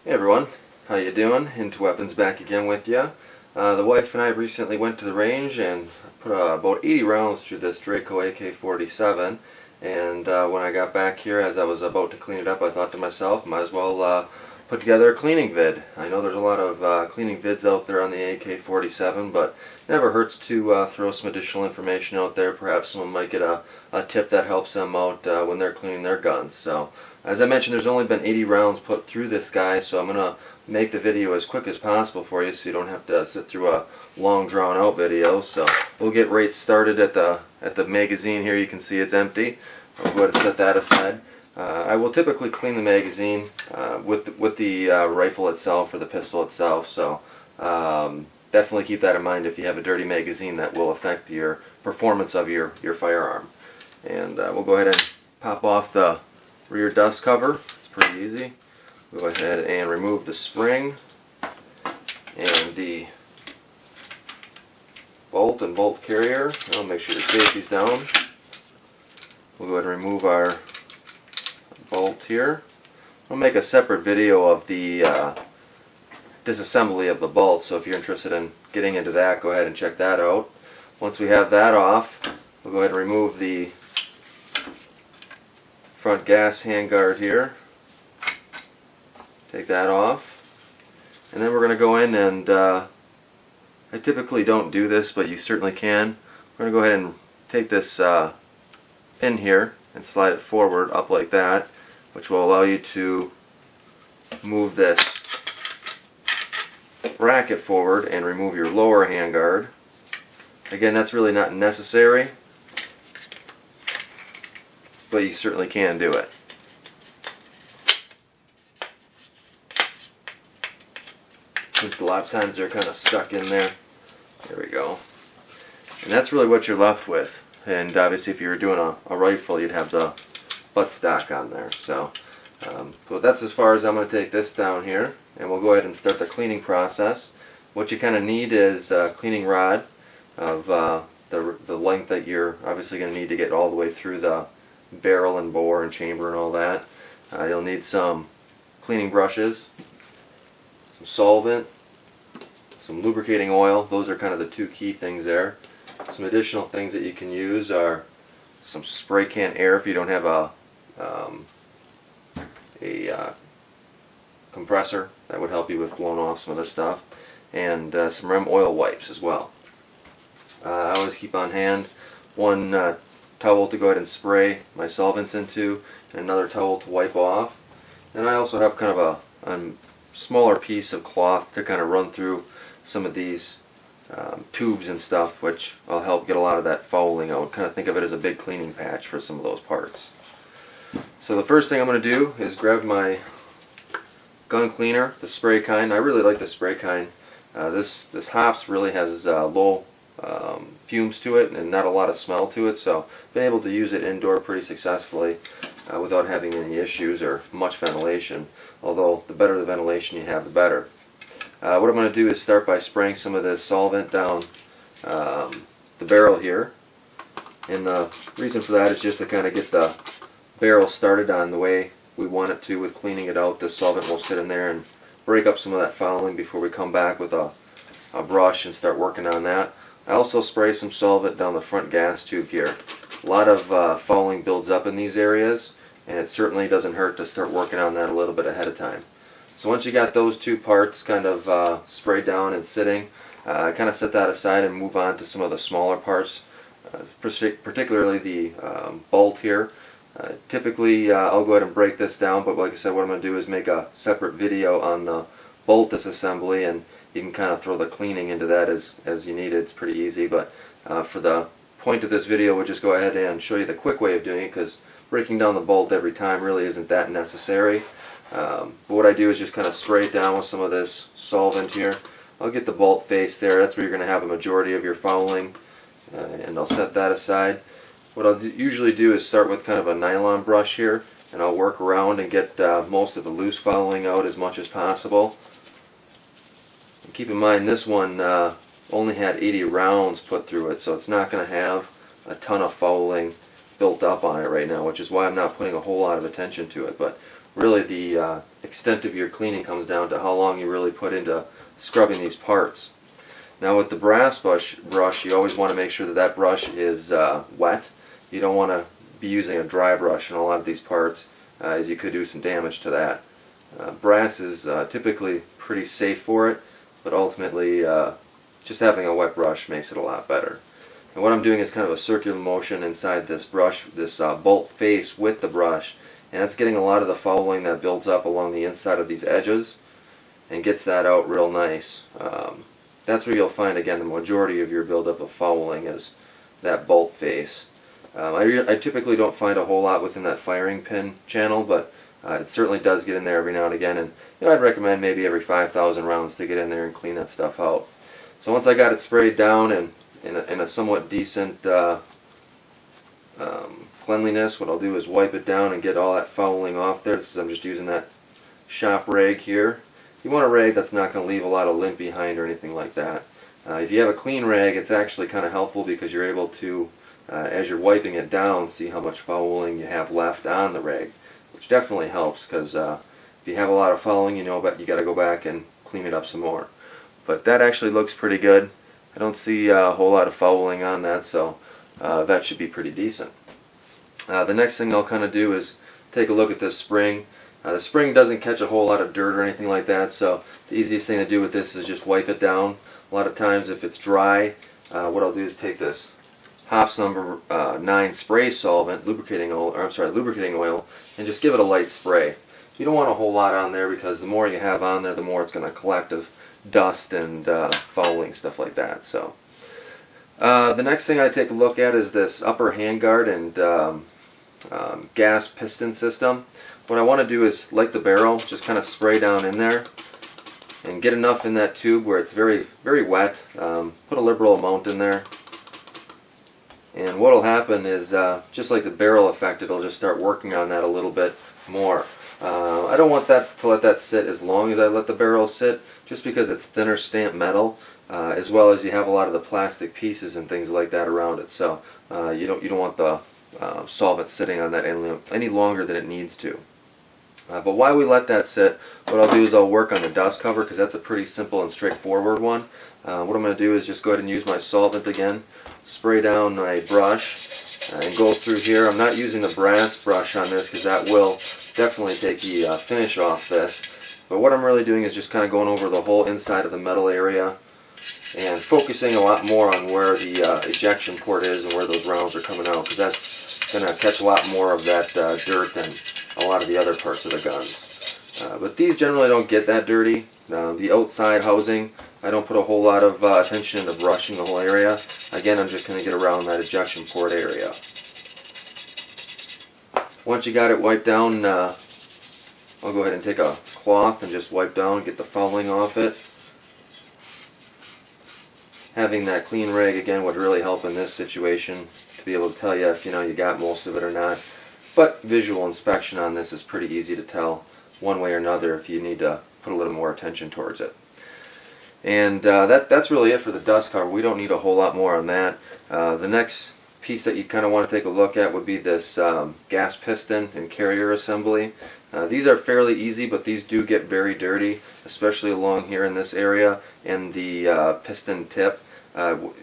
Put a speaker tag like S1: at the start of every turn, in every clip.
S1: Hey everyone, how you doing? IntoWeapons back again with you. The wife and I recently went to the range and put about 80 rounds through this Draco AK47, and when I got back here, as I was about to clean it up, I thought to myself, might as well put together a cleaning vid. I know there's a lot of cleaning vids out there on the AK47, but it never hurts to throw some additional information out there. Perhaps someone might get a tip that helps them out when they're cleaning their guns. So, as I mentioned, there's only been 80 rounds put through this guy, so I'm going to make the video as quick as possible for you so you don't have to sit through a long drawn out video. So we'll get right started at the magazine here. You can see it's empty. I'll go ahead and set that aside. I will typically clean the magazine with the rifle itself or the pistol itself, so definitely keep that in mind if you have a dirty magazine. That will affect your performance of your firearm. And we'll go ahead and pop off the rear dust cover. It's pretty easy. We'll go ahead and remove the spring and the bolt and bolt carrier. I'll make sure the safety's down. We'll go ahead and remove our bolt here. I'll make a separate video of the disassembly of the bolt, so if you're interested in getting into that, go ahead and check that out. Once we have that off, we'll go ahead and remove the front gas handguard here. Take that off. And then we're going to go in and, I typically don't do this, but you certainly can. We're going to go ahead and take this pin here and slide it forward up like that, which will allow you to move this bracket forward and remove your lower handguard. Again, that's really not necessary, but you certainly can do it. Since a lot of times they're kind of stuck in there. There we go. And that's really what you're left with. And obviously if you were doing a rifle, you'd have the buttstock on there. So but that's as far as I'm going to take this down here. And we'll go ahead and start the cleaning process. What you kind of need is a cleaning rod of the length that you're obviously going to need to get all the way through the barrel and bore and chamber and all that. You'll need some cleaning brushes, some solvent, some lubricating oil. Those are kind of the two key things there. Some additional things that you can use are some spray can air if you don't have a compressor. That would help you with blowing off some of this stuff, and some rem oil wipes as well. I always keep on hand one towel to go ahead and spray my solvents into, and another towel to wipe off. And I also have kind of a smaller piece of cloth to kind of run through some of these tubes and stuff, which will help get a lot of that fouling out. Kind of think of it as a big cleaning patch for some of those parts. So the first thing I'm going to do is grab my gun cleaner, the spray kind. I really like the spray kind. This hops really has low fumes to it and not a lot of smell to it, so I've been able to use it indoor pretty successfully without having any issues or much ventilation, although the better the ventilation you have, the better. What I'm going to do is start by spraying some of this solvent down the barrel here, and the reason for that is just to kind of get the barrel started on the way we want it to with cleaning it out. This solvent will sit in there and break up some of that fouling before we come back with a brush and start working on that. I also spray some solvent down the front gas tube here. A lot of fouling builds up in these areas, and it certainly doesn't hurt to start working on that a little bit ahead of time. So once you got those two parts kind of sprayed down and sitting, kind of set that aside and move on to some of the smaller parts, particularly the bolt here. Typically I'll go ahead and break this down, but like I said, what I'm going to do is make a separate video on the bolt disassembly, and you can kind of throw the cleaning into that as you need it. It's pretty easy, but for the point of this video, we'll just go ahead and show you the quick way of doing it, because breaking down the bolt every time really isn't that necessary. But what I do is just kind of spray it down with some of this solvent here. I'll get the bolt face there. That's where you're going to have a majority of your fouling, and I'll set that aside. What I'll usually do is start with kind of a nylon brush here, and I'll work around and get most of the loose fouling out as much as possible. And keep in mind, this one only had 80 rounds put through it, so it's not going to have a ton of fouling built up on it right now, which is why I'm not putting a whole lot of attention to it. But really the extent of your cleaning comes down to how long you really put into scrubbing these parts. Now with the brass brush, you always want to make sure that that brush is wet. You don't want to be using a dry brush in a lot of these parts, as you could do some damage to that. Brass is typically pretty safe for it, but ultimately just having a wet brush makes it a lot better. And what I'm doing is kind of a circular motion inside this brush, this bolt face with the brush, and that's getting a lot of the fouling that builds up along the inside of these edges and gets that out real nice. That's where you'll find, again, the majority of your buildup of fouling is that bolt face. I typically don't find a whole lot within that firing pin channel, but it certainly does get in there every now and again, and I'd recommend maybe every 5,000 rounds to get in there and clean that stuff out. So once I got it sprayed down and in a somewhat decent cleanliness, what I'll do is wipe it down and get all that fouling off there. I'm just using that shop rag here. You want a rag that's not going to leave a lot of lint behind or anything like that. If you have a clean rag, it's actually kind of helpful because you're able to, as you're wiping it down, see how much fouling you have left on the rag, which definitely helps because if you have a lot of fouling, you know, but you got to go back and clean it up some more. But that actually looks pretty good. I don't see a whole lot of fouling on that, so that should be pretty decent. The next thing I'll kind of do is take a look at this spring. The spring doesn't catch a whole lot of dirt or anything like that, so the easiest thing to do with this is just wipe it down. A lot of times if it's dry, what I'll do is take this Hops number 9 spray solvent, lubricating oil, and just give it a light spray. You don't want a whole lot on there because the more you have on there, the more it's going to collect of dust and fouling, stuff like that. So the next thing I take a look at is this upper handguard and gas piston system. What I want to do is, like the barrel, just kind of spray down in there and get enough in that tube where it's very, very wet. Put a liberal amount in there. And what will happen is, just like the barrel effect, it'll just start working on that a little bit more. I don't want that to let that sit as long as I let the barrel sit, just because it's thinner stamped metal, as well as you have a lot of the plastic pieces and things like that around it. So you don't want the solvent sitting on that any longer than it needs to. But while we let that sit, what I'll do is I'll work on the dust cover, because that's a pretty simple and straightforward one. What I'm going to do is just go ahead and use my solvent again, spray down my brush, and go through here. I'm not using the brass brush on this because that will definitely take the finish off this. But what I'm really doing is just kind of going over the whole inside of the metal area and focusing a lot more on where the ejection port is and where those rounds are coming out, because that's going to catch a lot more of that dirt than a lot of the other parts of the guns. But these generally don't get that dirty. The outside housing, I don't put a whole lot of attention into brushing the whole area. Again, I'm just going to get around that ejection port area. Once you got it wiped down, I'll go ahead and take a cloth and just wipe down, get the fouling off it. Having that clean rag again would really help in this situation to be able to tell you if you got most of it or not. But visual inspection on this is pretty easy to tell one way or another if you need to put a little more attention towards it. And that's really it for the dust cover. We don't need a whole lot more on that. The next piece that you kind of want to take a look at would be this gas piston and carrier assembly. These are fairly easy, but these do get very dirty, especially along here in this area and the piston tip.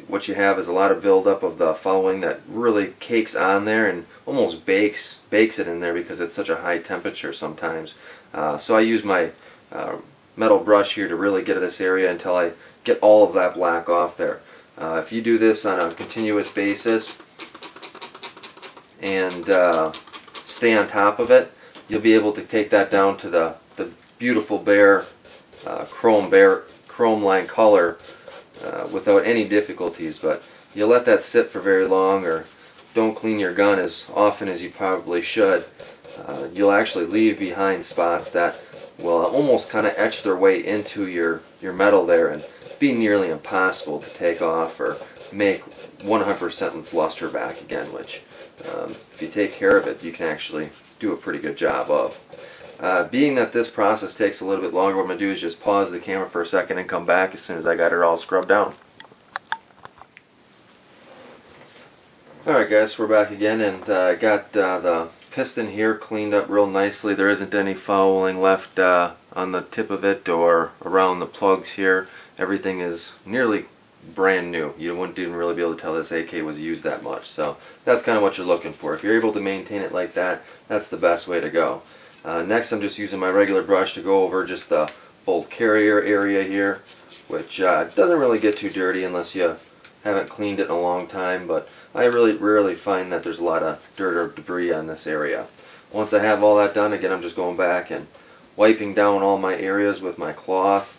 S1: What you have is a lot of buildup of the fouling that really cakes on there and almost bakes it in there because it's such a high temperature sometimes. So I use my metal brush here to really get to this area until I get all of that black off there. If you do this on a continuous basis and stay on top of it, you'll be able to take that down to the beautiful bare chrome line color without any difficulties. But you let that sit for very long, or don't clean your gun as often as you probably should, you'll actually leave behind spots that will almost kind of etch their way into your metal there and be nearly impossible to take off or make 100% its luster back again, which if you take care of it, you can actually do a pretty good job of. Being that this process takes a little bit longer, what I'm going to do is just pause the camera for a second and come back as soon as I got it all scrubbed down. Alright guys, we're back again, and I got the piston here cleaned up real nicely. There isn't any fouling left on the tip of it or around the plugs here. Everything is nearly brand new. You wouldn't even really be able to tell this AK was used that much. So that's kind of what you're looking for. If you're able to maintain it like that, that's the best way to go. Next, I'm just using my regular brush to go over just the bolt carrier area here, which doesn't really get too dirty unless you haven't cleaned it in a long time, but I really rarely find that there's a lot of dirt or debris on this area. Once I have all that done, again, I'm just going back and wiping down all my areas with my cloth,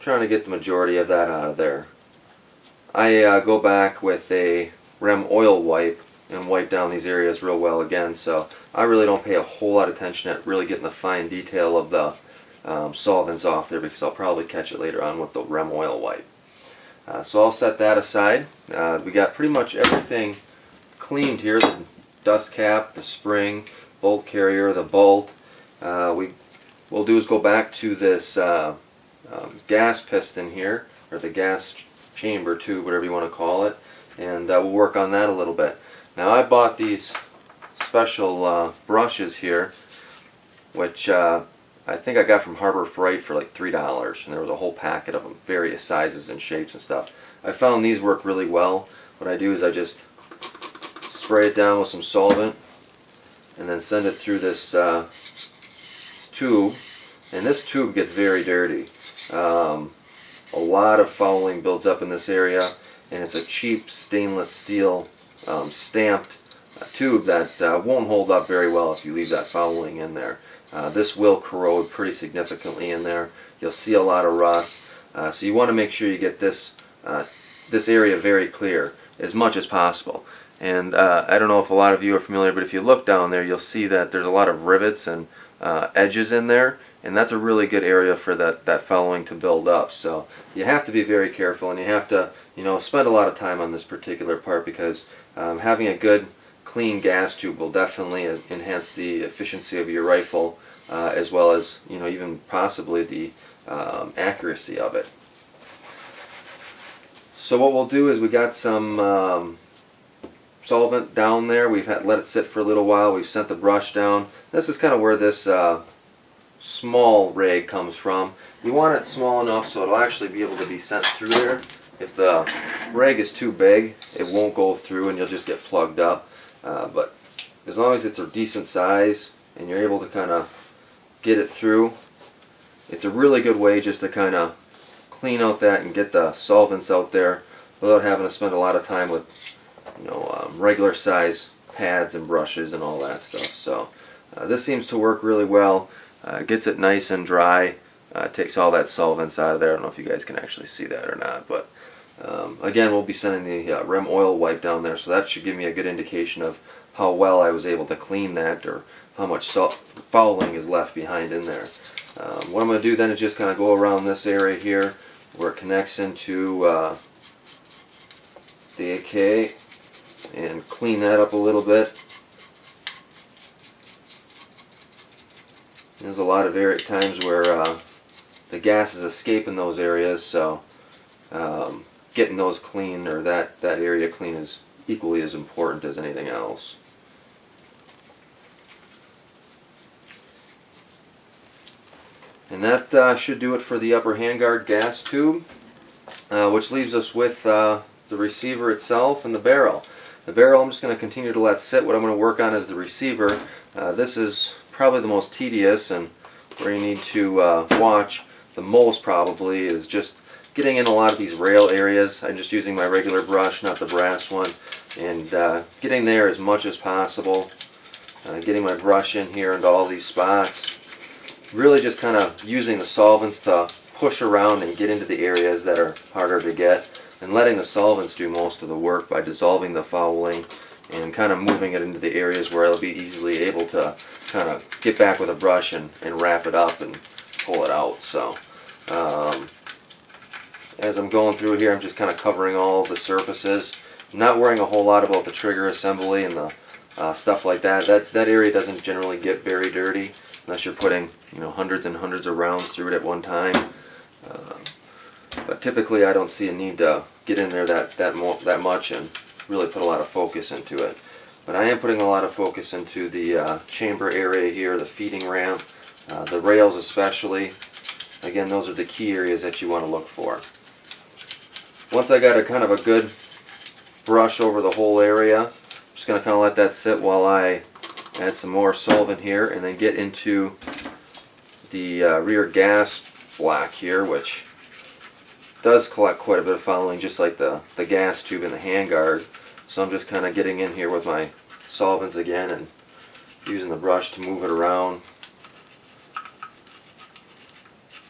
S1: trying to get the majority of that out of there. I go back with a Rem oil wipe and wipe down these areas real well again, so I really don't pay a whole lot of attention at really getting the fine detail of the solvents off there, because I'll probably catch it later on with the Rem oil wipe. So I'll set that aside. We got pretty much everything cleaned here: the dust cap, the spring, bolt carrier, the bolt. We'll do is go back to this gas piston here, or the gas chamber tube, whatever you want to call it, and we'll work on that a little bit. Now, I bought these special brushes here, which I think I got from Harbor Freight for like $3, and there was a whole packet of them, various sizes and shapes and stuff. I found these work really well. What I do is I just spray it down with some solvent and then send it through this tube, and this tube gets very dirty. A lot of fouling builds up in this area, and it's a cheap stainless steel stamped tube that won't hold up very well if you leave that fouling in there. This will corrode pretty significantly in there. You'll see a lot of rust. So you want to make sure you get this area very clear as much as possible. And I don't know if a lot of you are familiar, but if you look down there, you'll see that there's a lot of rivets and edges in there, and that's a really good area for that fouling to build up. So you have to be very careful, and you have to, spend a lot of time on this particular part, because having a good clean gas tube will definitely enhance the efficiency of your rifle, as well as even possibly the accuracy of it. So what we'll do is we got some solvent down there. We've let it sit for a little while. We've sent the brush down. This is kind of where this small rag comes from. You want it small enough so it'll actually be able to be sent through there. If the rag is too big, it won't go through and you'll just get plugged up. But as long as it's a decent size and you're able to kind of get it through, it's a really good way just to kind of clean out that and get the solvents out there without having to spend a lot of time with regular size pads and brushes and all that stuff. So this seems to work really well. Gets it nice and dry. Takes all that solvents out of there. I don't know if you guys can actually see that or not, but again, we'll be sending the Rem oil wipe down there, so that should give me a good indication of how well I was able to clean that, or how much fouling is left behind in there. What I'm going to do then is just kind of go around this area here where it connects into the AK and clean that up a little bit. There's a lot of times where the gas is escaping those areas, so getting those clean, or that area clean, is equally as important as anything else. And that should do it for the upper handguard gas tube, which leaves us with the receiver itself and the barrel. The barrel I'm just going to continue to let sit. What I'm going to work on is the receiver. This is probably the most tedious, and where you need to watch the most probably is just getting in a lot of these rail areas. I'm just using my regular brush, not the brass one, and getting there as much as possible. Getting my brush in here into all these spots. Really just kind of using the solvents to push around and get into the areas that are harder to get, and letting the solvents do most of the work by dissolving the fouling and kind of moving it into the areas where I'll be easily able to kind of get back with a brush and wrap it up and pull it out. So as I'm going through here, I'm just kind of covering all of the surfaces. I'm not worrying a whole lot about the trigger assembly and the stuff like that. That area doesn't generally get very dirty unless you're putting hundreds and hundreds of rounds through it at one time. But typically I don't see a need to get in there that much and really put a lot of focus into it. But I am putting a lot of focus into the chamber area here, the feeding ramp, the rails especially. Again, those are the key areas that you want to look for. Once I got a kind of a good brush over the whole area, I'm just going to kind of let that sit while I add some more solvent here and then get into the rear gas block here, which does collect quite a bit of fouling, just like the gas tube and the handguard. So I'm just kind of getting in here with my solvents again and using the brush to move it around.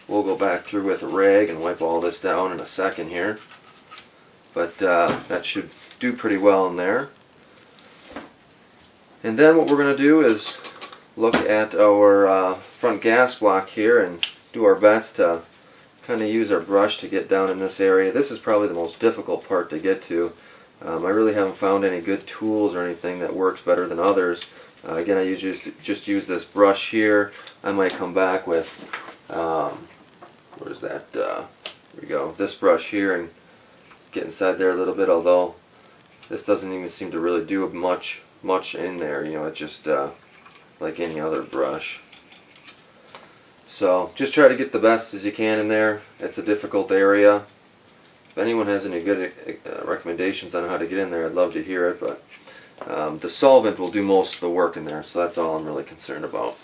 S1: We'll go back through with a rag and wipe all this down in a second here. But that should do pretty well in there. And then what we're going to do is look at our front gas block here and do our best to kind of use our brush to get down in this area. This is probably the most difficult part to get to. I really haven't found any good tools or anything that works better than others. Again, I just use this brush here. I might come back with, where's that? Here we go. This brush here and get inside there a little bit, although this doesn't even seem to really do much in there. You know, it's just like any other brush. So just try to get the best as you can in there. It's a difficult area. If anyone has any good recommendations on how to get in there, I'd love to hear it, but the solvent will do most of the work in there, so that's all I'm really concerned about.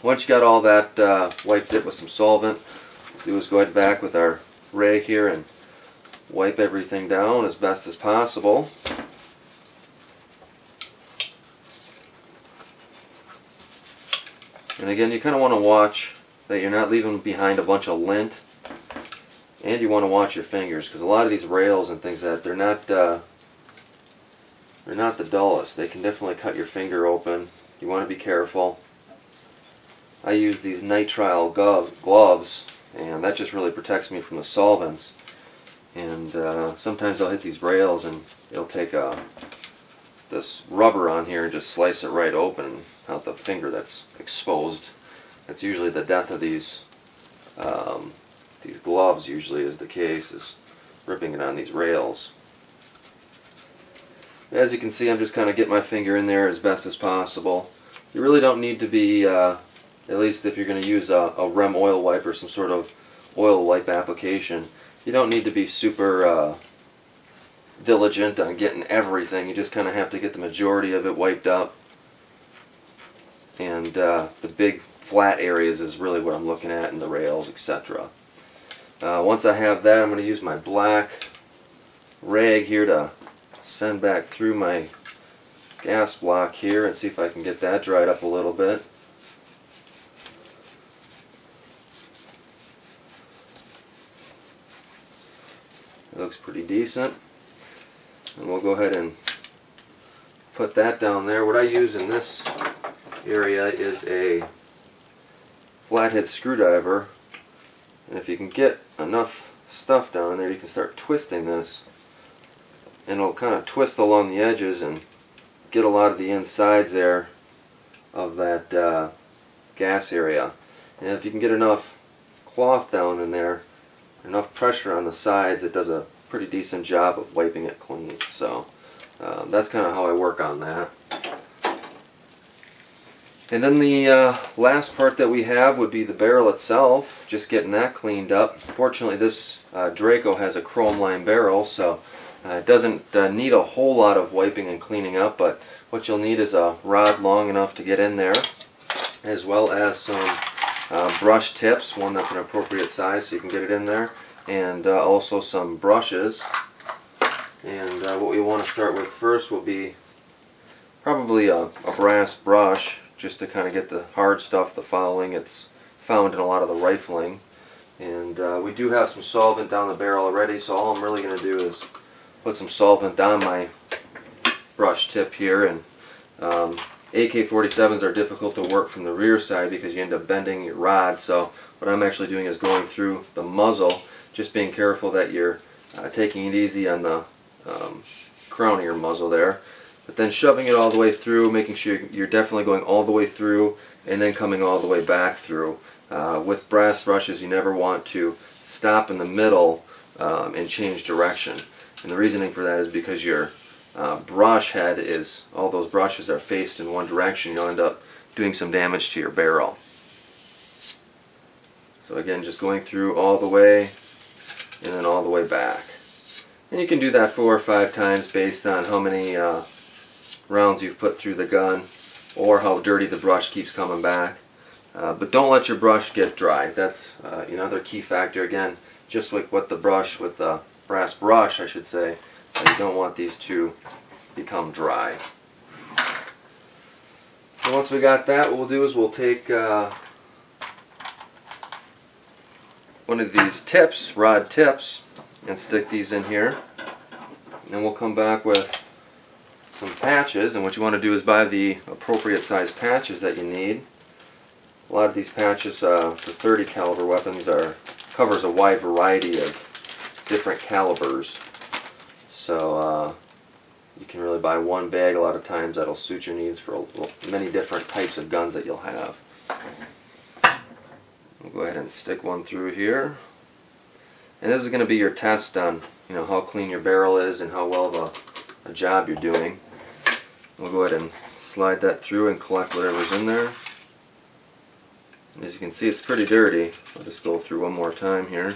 S1: Once you got all that wiped it with some solvent, what we'll do is go ahead back with our rag here and wipe everything down as best as possible. And again, you kind of want to watch that you're not leaving behind a bunch of lint, and you want to watch your fingers, because a lot of these rails and things they're not the dullest. They can definitely cut your finger open. You want to be careful. I use these nitrile gloves, and that just really protects me from the solvents. And sometimes I'll hit these rails and it'll take this rubber on here and just slice it right open out the finger that's exposed. That's usually the death of these gloves. Usually is the case, is ripping it on these rails. As you can see, I'm just kind of getting my finger in there as best as possible. You really don't need to be, at least if you're going to use a REM oil wipe or some sort of oil wipe application, you don't need to be super diligent on getting everything. You just kind of have to get the majority of it wiped up. And the big flat areas is really what I'm looking at, in the rails, etc. Once I have that, I'm going to use my black rag here to send back through my gas block here and see if I can get that dried up a little bit. It looks pretty decent. And we'll go ahead and put that down there. What I use in this area is a flathead screwdriver, and if you can get enough stuff down in there, you can start twisting this, and it'll kind of twist along the edges and get a lot of the insides there of that gas area. And if you can get enough cloth down in there, enough pressure on the sides, it does a pretty decent job of wiping it clean. So that's kind of how I work on that. And then the last part that we have would be the barrel itself, just getting that cleaned up. Fortunately, this Draco has a chrome lined barrel, so it doesn't need a whole lot of wiping and cleaning up, but what you'll need is a rod long enough to get in there, as well as some brush tips, one that's an appropriate size so you can get it in there, and also some brushes. And what we want to start with first will be probably a brass brush, just to kind of get the hard stuff, the fouling. It's found in a lot of the rifling. And we do have some solvent down the barrel already, so all I'm really going to do is put some solvent on my brush tip here. And AK47s are difficult to work from the rear side because you end up bending your rod, so what I'm actually doing is going through the muzzle, just being careful that you're taking it easy on the crown of your muzzle there, but then shoving it all the way through, making sure you're definitely going all the way through and then coming all the way back through. With brass brushes, you never want to stop in the middle and change direction. And the reasoning for that is because your brush head is, all those brushes are faced in one direction, you'll end up doing some damage to your barrel. So again, just going through all the way and then all the way back. And you can do that 4 or 5 times based on how many rounds you've put through the gun or how dirty the brush keeps coming back. But don't let your brush get dry. That's another key factor. Again, just like with the brush, with the brass brush I should say, you don't want these to become dry. So once we got that, what we'll do is we'll take one of these tips, rod tips, and stick these in here. And then we'll come back with some patches, and what you want to do is buy the appropriate size patches that you need. A lot of these patches for 30 caliber weapons covers a wide variety of different calibers. So you can really buy one bag. A lot of times that'll suit your needs for many different types of guns that you'll have. We'll go ahead and stick one through here. And this is going to be your test on how clean your barrel is and how well of a job you're doing. We'll go ahead and slide that through and collect whatever's in there. And as you can see, it's pretty dirty. I'll just go through one more time here.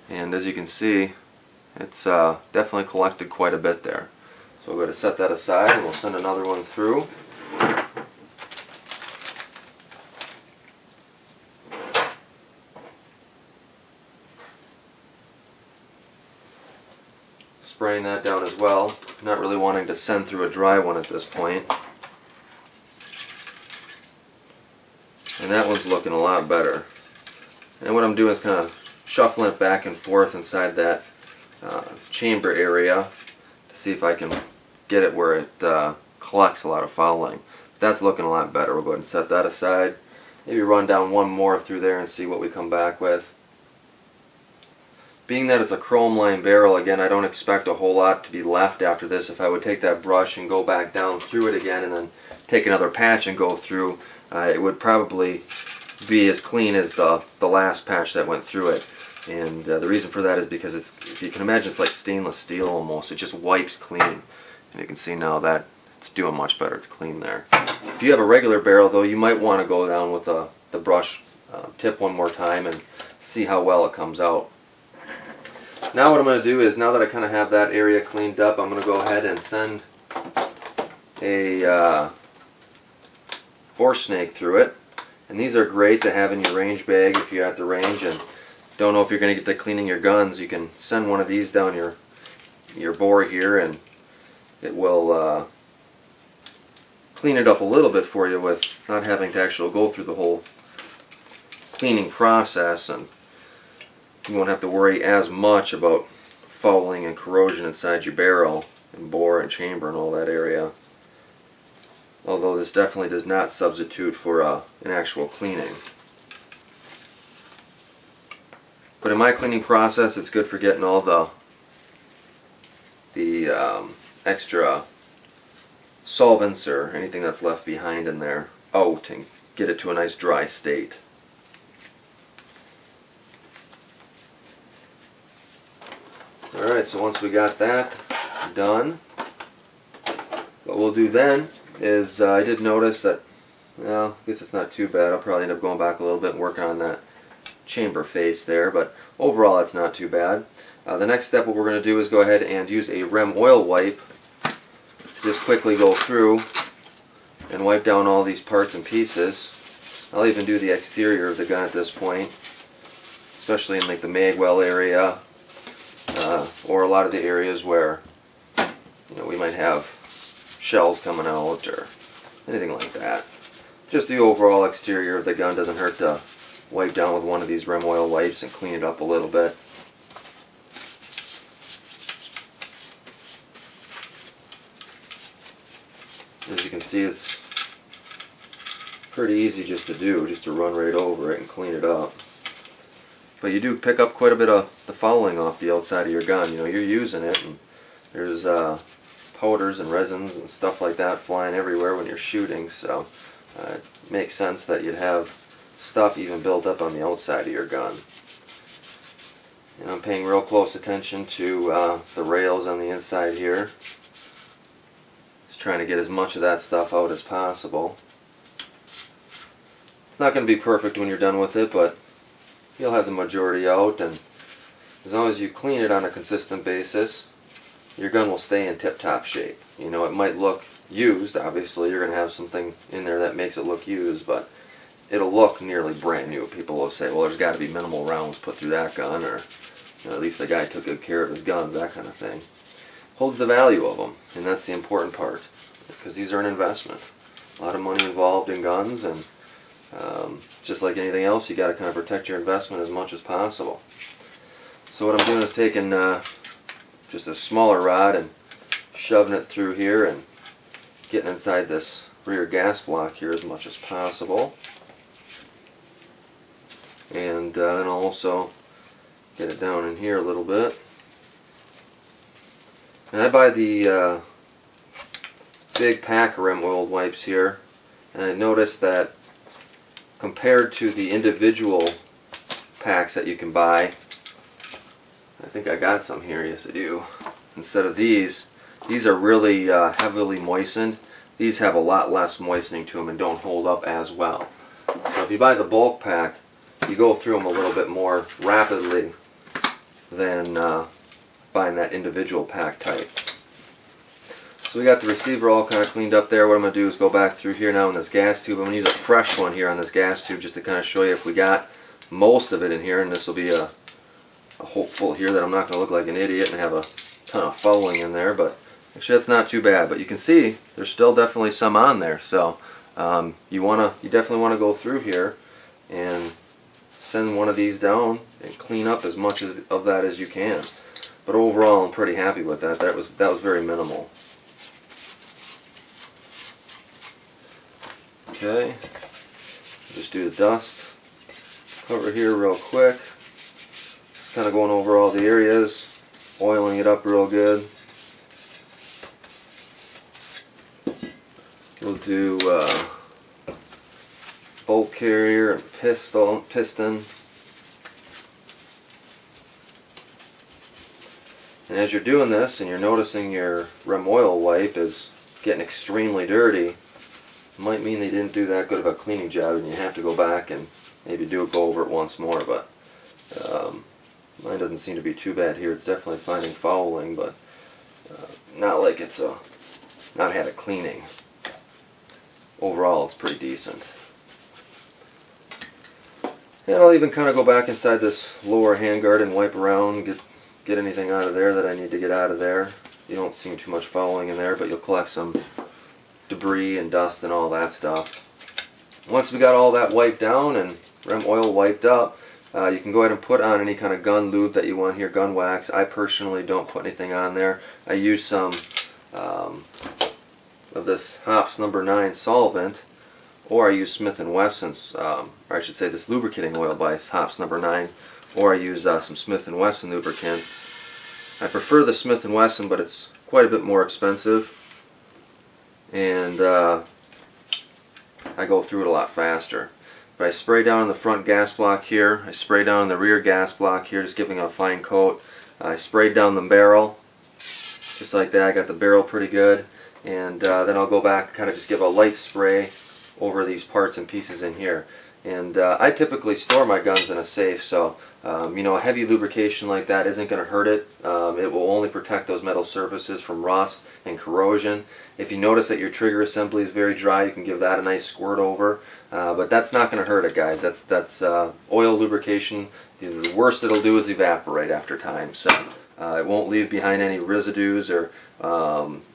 S1: And as you can see, it's definitely collected quite a bit there. So we'll go to set that aside and we'll send another one through. Spraying that down as well. Not really wanting to send through a dry one at this point. And that one's looking a lot better. And what I'm doing is kind of shuffling it back and forth inside that chamber area to see if I can get it where it collects a lot of fouling. But that's looking a lot better. We'll go ahead and set that aside. Maybe run down one more through there and see what we come back with. Being that it's a chrome lined barrel, again, I don't expect a whole lot to be left after this. If I would take that brush and go back down through it again and then take another patch and go through, it would probably be as clean as the last patch that went through it. And the reason for that is because it's, if you can imagine, it's like stainless steel almost. It just wipes clean. And you can see now that it's doing much better. It's clean there. If you have a regular barrel though, you might want to go down with the brush tip one more time and see how well it comes out. Now what I'm going to do is, now that I kind of have that area cleaned up, I'm going to go ahead and send a bore snake through it. And these are great to have in your range bag if you're at the range and don't know if you're going to get to cleaning your guns. You can send one of these down your bore here and it will clean it up a little bit for you with not having to actually go through the whole cleaning process, and you won't have to worry as much about fouling and corrosion inside your barrel and bore and chamber and all that area. Although this definitely does not substitute for an actual cleaning. But in my cleaning process, it's good for getting all the extra solvents or anything that's left behind in there out and get it to a nice dry state. Alright, so once we got that done, what we'll do then is, I did notice that, well, I guess it's not too bad. I'll probably end up going back a little bit and working on that chamber face there, but overall it's not too bad. The next step, what we're going to do is go ahead and use a rem oil wipe. Just quickly go through and wipe down all these parts and pieces. I'll even do the exterior of the gun at this point, especially in like the mag well area, or a lot of the areas where we might have shells coming out or anything like that. Just the overall exterior of the gun doesn't hurt to wipe down with one of these rem oil wipes and clean it up a little bit. As you can see, it's pretty easy just to do, just to run right over it and clean it up. But you do pick up quite a bit of the fouling off the outside of your gun. You're using it, and there's powders and resins and stuff like that flying everywhere when you're shooting, so it makes sense that you'd have stuff even built up on the outside of your gun. And I'm paying real close attention to the rails on the inside here. Just trying to get as much of that stuff out as possible. It's not going to be perfect when you're done with it, but you'll have the majority out, and as long as you clean it on a consistent basis, your gun will stay in tip-top shape. You know, it might look used, obviously you're going to have something in there that makes it look used, but it'll look nearly brand new. People will say, well, there's got to be minimal rounds put through that gun, or you know, at least the guy took good care of his guns, that kind of thing. Holds the value of them, and that's the important part, because these are an investment. A lot of money involved in guns, and just like anything else, you got to kind of protect your investment as much as possible. So what I'm doing is taking just a smaller rod and shoving it through here and getting inside this rear gas block here as much as possible. And then I'll also get it down in here a little bit. And I buy the big pack of rim oiled wipes here, and I noticed that compared to the individual packs that you can buy, I think I got some here, yes I do. Instead of these are really heavily moistened. These have a lot less moistening to them and don't hold up as well. So if you buy the bulk pack, you go through them a little bit more rapidly than buying that individual pack type. So we got the receiver all kind of cleaned up there. What I'm going to do is go back through here now in this gas tube. I'm going to use a fresh one here on this gas tube just to kind of show you if we got most of it in here, and this will be a hopeful here that I'm not going to look like an idiot and have a ton of fouling in there, but actually that's not too bad. But you can see there's still definitely some on there, so you definitely want to go through here and send one of these down and clean up as much of that as you can. But overall, I'm pretty happy with that. That was very minimal. Okay, just do the dust cover here real quick. Just kind of going over all the areas, oiling it up real good. We'll do bolt carrier and piston. And as you're doing this and you're noticing your rim oil wipe is getting extremely dirty, it might mean they didn't do that good of a cleaning job, and you have to go back and maybe go over it once more. But mine doesn't seem to be too bad here. It's definitely finding fouling, but not like it's not had a cleaning. Overall, it's pretty decent. And I'll even kind of go back inside this lower handguard and wipe around, get anything out of there that I need to get out of there. You don't see too much fouling in there, but you'll collect some debris and dust and all that stuff. Once we got all that wiped down and rim oil wiped up, you can go ahead and put on any kind of gun lube that you want here, gun wax. I personally don't put anything on there. I use some of this Hops No. 9 solvent, or I use Smith & Wesson's, or I should say this lubricating oil by Hops No. 9, or I use some Smith & Wesson lubricant. I prefer the Smith & Wesson, but it's quite a bit more expensive, and I go through it a lot faster. But I spray down in the front gas block here, I spray down in the rear gas block here, just giving it a fine coat. I sprayed down the barrel, just like that. I got the barrel pretty good, and then I'll go back and kind of just give a light spray over these parts and pieces in here. And I typically store my guns in a safe, so you know, a heavy lubrication like that isn't going to hurt it. It will only protect those metal surfaces from rust and corrosion. If you notice that your trigger assembly is very dry, you can give that a nice squirt over. But that's not going to hurt it, guys. That's oil lubrication. The worst it'll do is evaporate after time. So it won't leave behind any residues or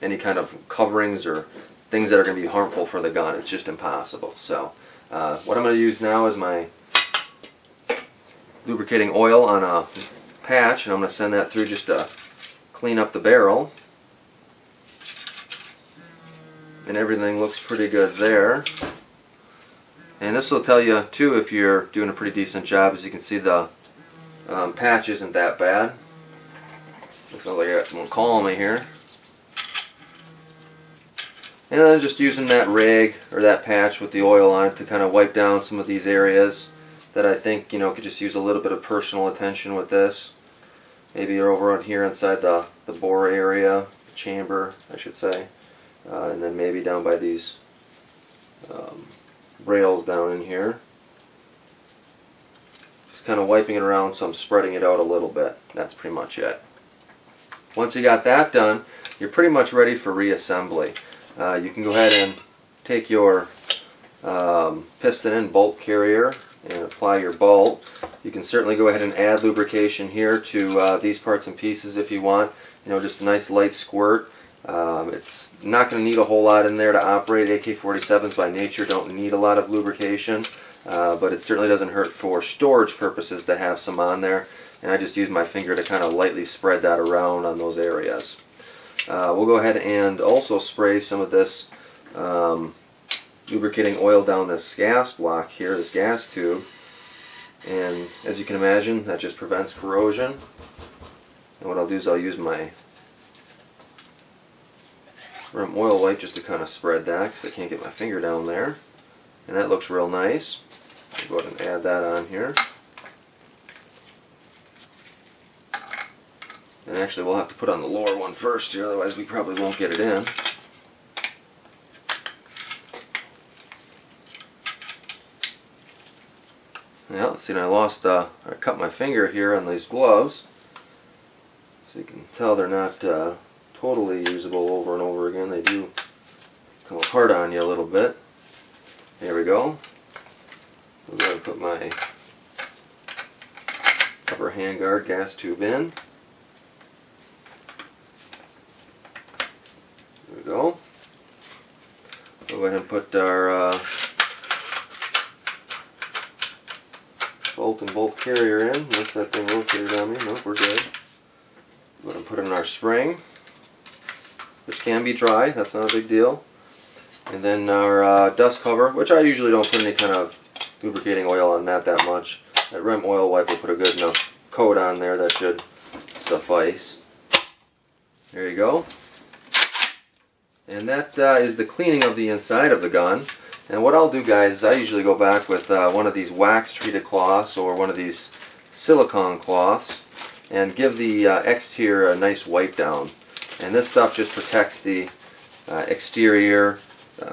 S1: any kind of coverings or things that are going to be harmful for the gun. It's just impossible. So what I'm going to use now is my lubricating oil on a patch, and I'm going to send that through just to clean up the barrel. And everything looks pretty good there. And this will tell you too if you're doing a pretty decent job. As you can see, the patch isn't that bad. Looks like I got someone calling me here. And I'm just using that rag or that patch with the oil on it to kind of wipe down some of these areas that I think, you know, could just use a little bit of personal attention with this. Maybe you're over on here inside the bore area, chamber, I should say. And then maybe down by these rails down in here. Just kind of wiping it around, so I'm spreading it out a little bit. That's pretty much it. Once you got that done, you're pretty much ready for reassembly. You can go ahead and take your piston and bolt carrier and apply your bolt. You can certainly go ahead and add lubrication here to these parts and pieces if you want. You know, just a nice light squirt. It's not going to need a whole lot in there to operate. AK-47s by nature don't need a lot of lubrication, but it certainly doesn't hurt for storage purposes to have some on there. And I just use my finger to kind of lightly spread that around on those areas. We'll go ahead and also spray some of this lubricating oil down this gas block here, this gas tube. And as you can imagine, that just prevents corrosion. And what I'll do is I'll use my rim oil wipe just to kind of spread that, because I can't get my finger down there. And that looks real nice. I'll go ahead and add that on here. And actually we'll have to put on the lower one first here, otherwise we probably won't get it in. Yeah, let's see, I cut my finger here on these gloves. So you can tell they're not totally usable over and over again. They do come apart on you a little bit. There we go. I'm going to put my upper handguard gas tube in. There we go. We'll go ahead and put our bolt and bolt carrier in. Unless that thing rotated on me. Nope, we're good. Go ahead and put in our spring, which can be dry. That's not a big deal. And then our dust cover, which I usually don't put any kind of lubricating oil on that much. That rim oil wipe will put a good enough coat on there. That should suffice. There you go. And that is the cleaning of the inside of the gun. And what I'll do, guys, is I usually go back with one of these wax treated cloths or one of these silicone cloths and give the exterior a nice wipe down. And this stuff just protects the exterior,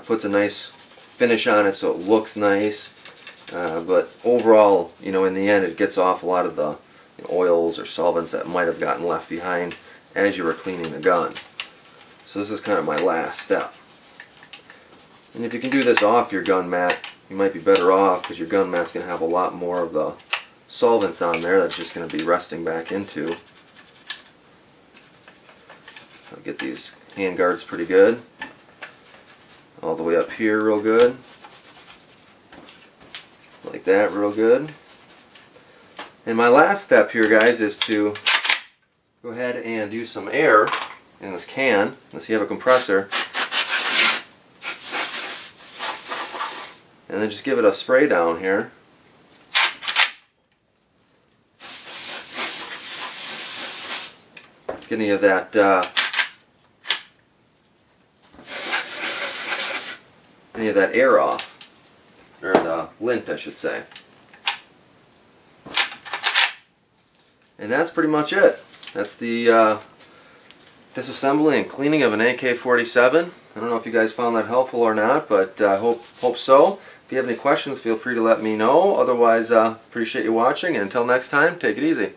S1: puts a nice finish on it so it looks nice. But overall, you know, in the end, it gets off a lot of the oils or solvents that might have gotten left behind as you were cleaning the gun. So this is kind of my last step. And if you can do this off your gun mat, you might be better off, because your gun mat's going to have a lot more of the solvents on there that's just going to be resting back into. I'll get these hand guards pretty good. All the way up here real good. Like that, real good. And my last step here, guys, is to go ahead and use some air in this can. Unless you have a compressor. And then just give it a spray down here. Get any of that air off, or the lint, I should say. And that's pretty much it. That's the disassembling and cleaning of an AK-47. I don't know if you guys found that helpful or not, but I hope so. If you have any questions, feel free to let me know. Otherwise, appreciate you watching, and until next time, take it easy.